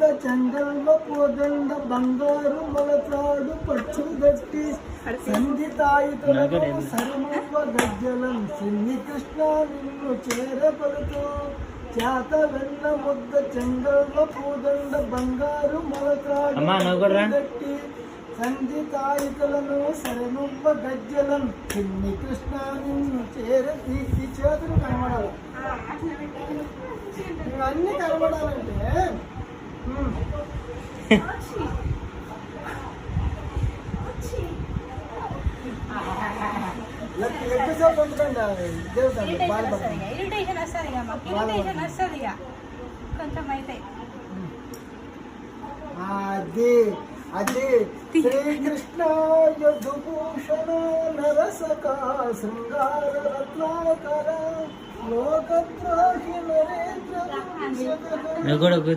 ముద్ద చందల్వ పోదండ బంగారు మొలతాడు పచ్చు దట్టి సంధితాయుతులను సరిమువ్వ గజ్జలం సిన్ని కృష్ణ నిన్ను చేరపడుతూ చేత వెన్న ముద్ద చందల్వ పోదండ బంగారు మొలతాడు దట్టి సంధితాయుతులను సరిమువ్వ గజ్జలం సిన్ని కృష్ణ నిన్ను చేరతి ఈ చేతులు కనబడాలి. ఇవన్నీ కనబడాలంటే ఎక్కువసేపు ఉంటుందండి ఇరిటేషన్ వస్తుంది కొంచెం అయితే అది శ్రీకృష్ణ యదుభూషణ నరసక శృంగార రత్నాకర లోకద్రోహి నరేంద్ర